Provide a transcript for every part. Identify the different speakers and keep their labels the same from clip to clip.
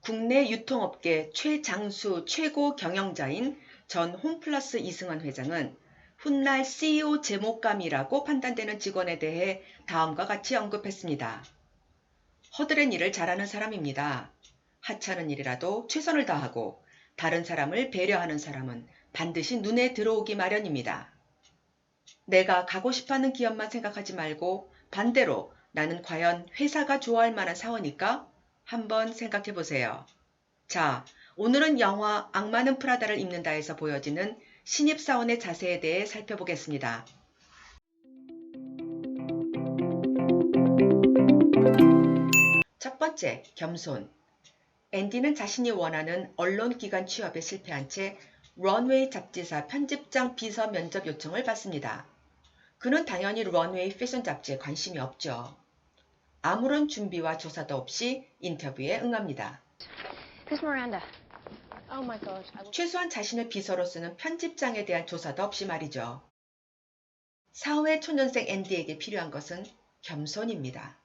Speaker 1: 국내 유통업계 최장수 최고 경영자인 전 홈플러스 이승원 회장은 훗날 CEO 제목감이라고 판단되는 직원에 대해 다음과 같이 언급했습니다. 허드렛 일을 잘하는 사람입니다. 하찮은 일이라도 최선을 다하고 다른 사람을 배려하는 사람은 반드시 눈에 들어오기 마련입니다. 내가 가고 싶어하는 기업만 생각하지 말고 반대로 나는 과연 회사가 좋아할 만한 사원일까? 한번 생각해 보세요. 자, 오늘은 영화 악마는 프라다를 입는다에서 보여지는 신입사원의 자세에 대해 살펴보겠습니다. 첫 번째, 겸손. 앤디는 자신이 원하는 언론기관 취업에 실패한 채 런웨이 잡지사 편집장 비서 면접 요청을 받습니다. 그는 당연히 런웨이 패션 잡지에 관심이 없죠. 아무런 준비와 조사도 없이 인터뷰에 응합니다. 최소한 자신을 비서로 쓰는 편집장에 대한 조사도 없이 말이죠. 사회 초년생 앤디에게 필요한 것은 겸손입니다.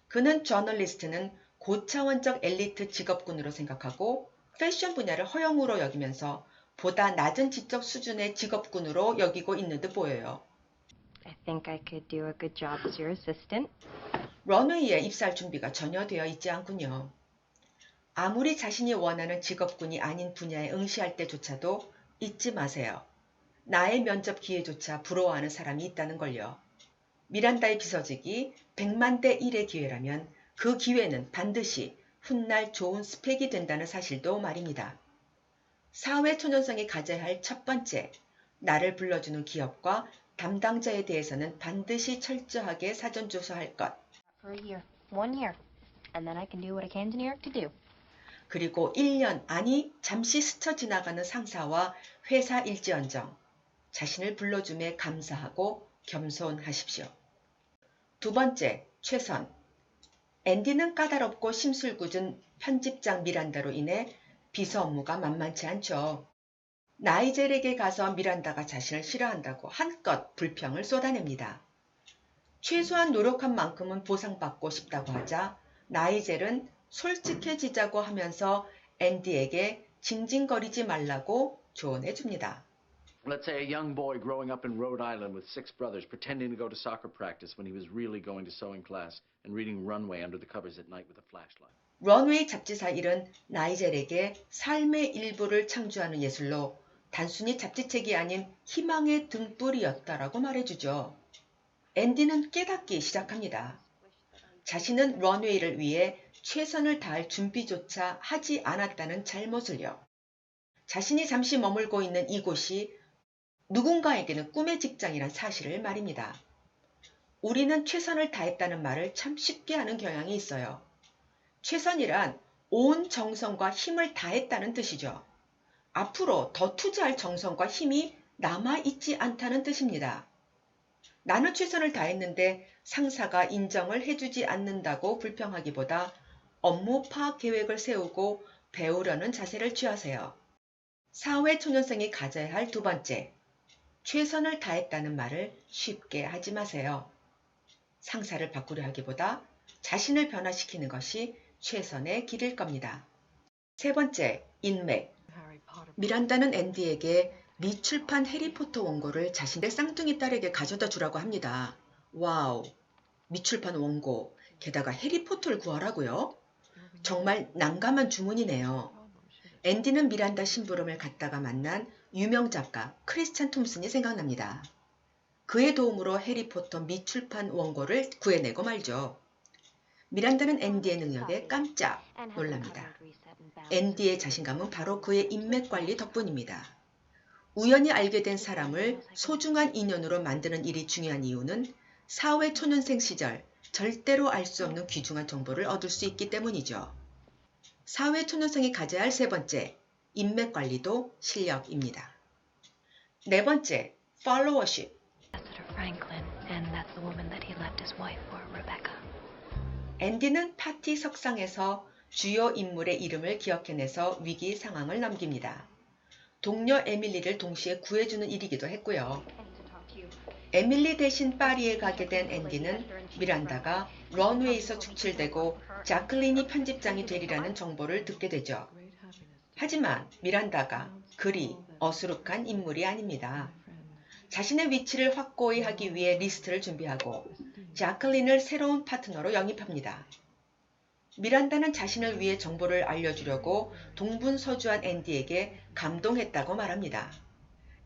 Speaker 1: 그는 저널리스트는 고차원적 엘리트 직업군으로 생각하고 패션 분야를 허용으로 여기면서 보다 낮은 지적 수준의 직업군으로 여기고 있는 듯 보여요.
Speaker 2: I think I could do a good job as your assistant.
Speaker 1: 런웨이에 입사할 준비가 전혀 되어 있지 않군요. 아무리 자신이 원하는 직업군이 아닌 분야에 응시할 때조차도 잊지 마세요. 나의 면접 기회조차 부러워하는 사람이 있다는 걸요. 미란다의 비서직이 100만 대 1의 기회라면 그 기회는 반드시 훗날 좋은 스펙이 된다는 사실도 말입니다. 사회 초년생이 가져야 할 첫 번째, 나를 불러주는 기업과 담당자에 대해서는 반드시 철저하게 사전조사할 것.
Speaker 2: For a year, 1 year, and then I can do what I came to New York to do.
Speaker 1: 그리고 1년, 아니 잠시 스쳐 지나가는 상사와 회사 일지언정, 자신을 불러줌에 감사하고 겸손하십시오. 두 번째, 최선. 앤디는 까다롭고 심술궂은 편집장 미란다로 인해 비서 업무가 만만치 않죠. 나이젤에게 가서 미란다가 자신을 싫어한다고 한껏 불평을 쏟아냅니다. 최소한 노력한 만큼은 보상받고 싶다고 하자 나이젤은 솔직해지자고 하면서 앤디에게 징징거리지 말라고 조언해줍니다.
Speaker 3: Let's say a young boy growing up in Rhode Island with 6 brothers pretending to go to soccer practice when he was really going to sewing class and reading Runway under the covers at night with a flashlight.
Speaker 1: 런웨이 잡지사 일은 나이젤에게 삶의 일부를 창조하는 예술로 단순히 잡지책이 아닌 희망의 등불이었다라고 말해주죠. 앤디는 깨닫기 시작합니다. 자신은 런웨이를 위해 최선을 다할 준비조차 하지 않았다는 잘못을요. 자신이 잠시 머물고 있는 이곳이 누군가에게는 꿈의 직장이란 사실을 말입니다. 우리는 최선을 다했다는 말을 참 쉽게 하는 경향이 있어요. 최선이란 온 정성과 힘을 다했다는 뜻이죠. 앞으로 더 투자할 정성과 힘이 남아있지 않다는 뜻입니다. 나는 최선을 다했는데 상사가 인정을 해주지 않는다고 불평하기보다 업무 파악 계획을 세우고 배우려는 자세를 취하세요. 사회 초년생이 가져야 할 두 번째, 최선을 다했다는 말을 쉽게 하지 마세요. 상사를 바꾸려 하기보다 자신을 변화시키는 것이 최선의 길일 겁니다. 세 번째, 인맥. 미란다는 앤디에게 미출판 해리포터 원고를 자신의 쌍둥이 딸에게 가져다 주라고 합니다. 와우, 미출판 원고, 게다가 해리포터를 구하라고요? 정말 난감한 주문이네요. 앤디는 미란다 심부름을 갔다가 만난 유명 작가 크리스찬 톰슨이 생각납니다. 그의 도움으로 해리포터 미출판 원고를 구해내고 말죠. 미란다는 앤디의 능력에 깜짝 놀랍니다. 앤디의 자신감은 바로 그의 인맥 관리 덕분입니다. 우연히 알게 된 사람을 소중한 인연으로 만드는 일이 중요한 이유는 사회 초년생 시절 절대로 알 수 없는 귀중한 정보를 얻을 수 있기 때문이죠. 사회 초년생이 가져야 할 세 번째, 인맥 관리도 실력입니다. 네 번째, followership.
Speaker 2: Franklin, and that's the woman that he left his wife for, Rebecca.
Speaker 1: 앤디는 파티 석상에서 주요 인물의 이름을 기억해내서 위기 상황을 넘깁니다. 동료 에밀리를 동시에 구해주는 일이기도 했고요. 에밀리 대신 파리에 가게 된 앤디는 미란다가 런웨이에서 축출되고 자클린이 편집장이 되리라는 정보를 듣게 되죠. 하지만 미란다가 그리 어수룩한 인물이 아닙니다. 자신의 위치를 확고히 하기 위해 리스트를 준비하고 자클린을 새로운 파트너로 영입합니다. 미란다는 자신을 위해 정보를 알려주려고 동분서주한 앤디에게 감동했다고 말합니다.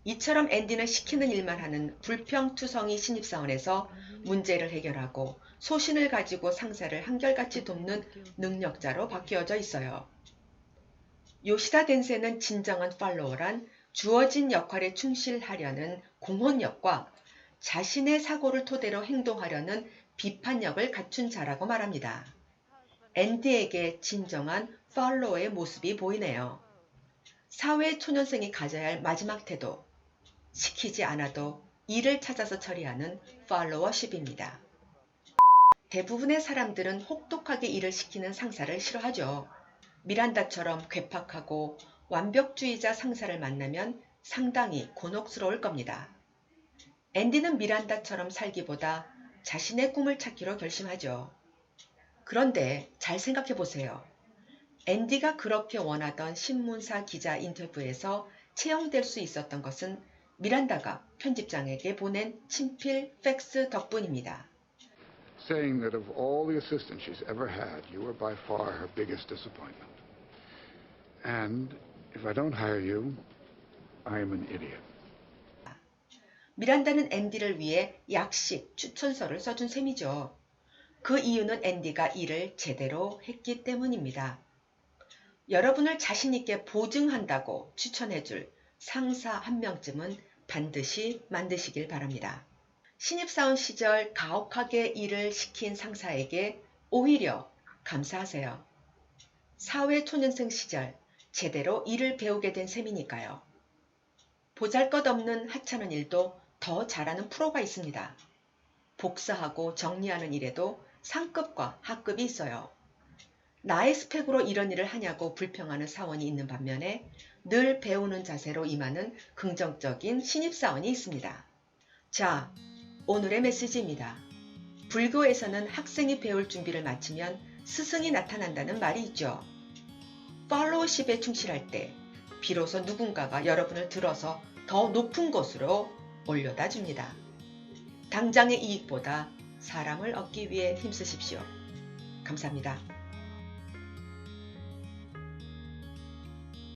Speaker 1: 이처럼 앤디는 시키는 일만 하는 불평투성이 신입사원에서 문제를 해결하고 소신을 가지고 상사를 한결같이 돕는 능력자로 바뀌어져 있어요. 요시다 덴세는 진정한 팔로워란 주어진 역할에 충실하려는 공헌력과 자신의 사고를 토대로 행동하려는 비판력을 갖춘 자라고 말합니다. 앤디에게 진정한 팔로워의 모습이 보이네요. 사회 초년생이 가져야 할 마지막 태도, 시키지 않아도 일을 찾아서 처리하는 팔로워십입니다. 대부분의 사람들은 혹독하게 일을 시키는 상사를 싫어하죠. 미란다처럼 괴팍하고 완벽주의자 상사를 만나면 상당히 곤혹스러울 겁니다. 앤디는 미란다처럼 살기보다 자신의 꿈을 찾기로 결심하죠. 그런데 잘 생각해 보세요. 앤디가 그렇게 원하던 신문사 기자 인터뷰에서 채용될 수 있었던 것은 미란다가 편집장에게 보낸 친필 팩스 덕분입니다.
Speaker 4: Saying that of all the assistants she's ever had, you were by far her biggest disappointment. And if I don't hire you, I am an idiot.
Speaker 1: 미란다는 앤디를 위해 약식 추천서를 써준 셈이죠. 그 이유는 앤디가 일을 제대로 했기 때문입니다. 여러분을 자신있게 보증한다고 추천해줄 상사 한 명쯤은 반드시 만드시길 바랍니다. 신입사원 시절 가혹하게 일을 시킨 상사에게 오히려 감사하세요. 사회 초년생 시절 제대로 일을 배우게 된 셈이니까요. 보잘것없는 하찮은 일도 더 잘하는 프로가 있습니다. 복사하고 정리하는 일에도 상급과 하급이 있어요. 나의 스펙으로 이런 일을 하냐고 불평하는 사원이 있는 반면에 늘 배우는 자세로 임하는 긍정적인 신입사원이 있습니다. 자, 오늘의 메시지입니다. 불교에서는 학생이 배울 준비를 마치면 스승이 나타난다는 말이 있죠. 팔로우십에 충실할 때 비로소 누군가가 여러분을 들어서 더 높은 곳으로 올려다 줍니다. 당장의 이익보다 사람을 얻기 위해 힘쓰십시오. 감사합니다.